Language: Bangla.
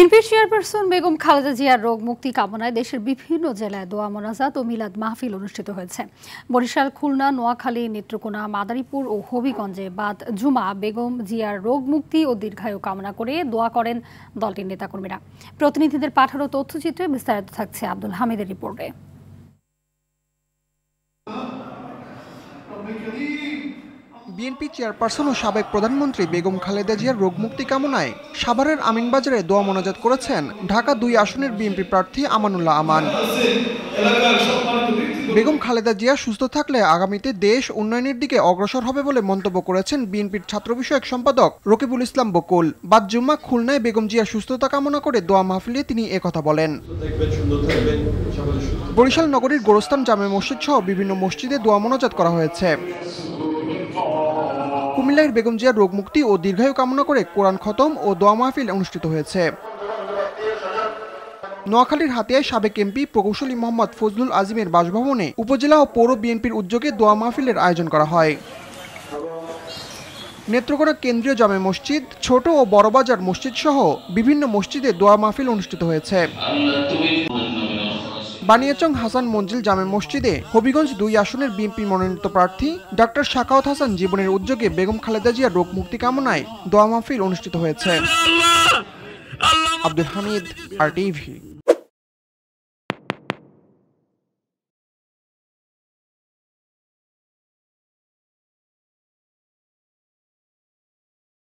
বিএনপির চেয়ারপারসন বেগম খালেদা জিয়ার রোগ মুক্তি কামনায় দেশের বিভিন্ন জেলায় দোয়া মোনাজাত ও মিলাদ মাহফিল অনুষ্ঠিত হয়েছে। বরিশাল, খুলনা, নোয়াখালী, নেত্রকোনা, মাদারীপুর ও হবিগঞ্জে বাদ জুমা বেগম জিয়ার রোগ মুক্তি ও দীর্ঘায়ু কামনা করে দোয়া করেন দলটির নেতাকর্মীরা। প্রতিনিধিদের পাঠানো তথ্যচিত্রে বিস্তারিত থাকছে আব্দুল হামিদের রিপোর্টে। বিএনপি চেয়ারপারসন ও সাবেক প্রধানমন্ত্রী বেগম খালেদা জিয়ার রোগ মুক্তি কামনায় সাভারের আমিনবাজারে দোয়া মোনাজাত করেছেন ঢাকা ২ আসনের বিএনপি প্রার্থী আমানুল্লাহ আমান। বেগম খালেদা জিয়া সুস্থ থাকলে আগামীতে দেশ উন্নয়নের দিকে অগ্রসর হবে বলে মন্তব্য করেছেন বিএনপির ছাত্র বিষয়ক সম্পাদক রকিবুল ইসলাম বকুল। বাদ জুম্মা খুলনায় বেগম জিয়ার সুস্থতা কামনা করে দোয়া মাহফিলে তিনি একথা বলেন। বরিশাল নগরীর গোরস্তান জামে মসজিদ সহ বিভিন্ন মসজিদে দোয়া মোনাজাত করা হয়েছে। কুমিল্লার বেগম জিয়ার রোগ মুক্তি ও দীর্ঘায়ু কামনা করে কোরআন খতম ও দোয়া মাহফিল অনুষ্ঠিত হয়েছে। নোয়াখালীর হাতিয়ায় সাবেক এমপি প্রকৌশলী মোহাম্মদ ফজলুল আজিমের বাসভবনে উপজেলা ও পৌর বিএনপির উদ্যোগে দোয়া মাহফিলের আয়োজন করা হয়। নেত্রকোনা কেন্দ্রীয় জামে মসজিদ, ছোট ও বড়বাজার মসজিদ সহ বিভিন্ন মসজিদে দোয়া মাহফিল অনুষ্ঠিত হয়েছে। বানিয়াচং হাসান মঞ্জিল জামে মসজিদে হবিগঞ্জ ২ আসনের বিএনপি মনোনীত প্রার্থী ডক্টর শাখাওয়াত হাসান জীবনের উদ্যোগে বেগম খালেদা জিয়ার রোগ মুক্তি কামনায় দোয়া মাহফিল অনুষ্ঠিত হয়েছে। আব্দুল হামিদ, RTV।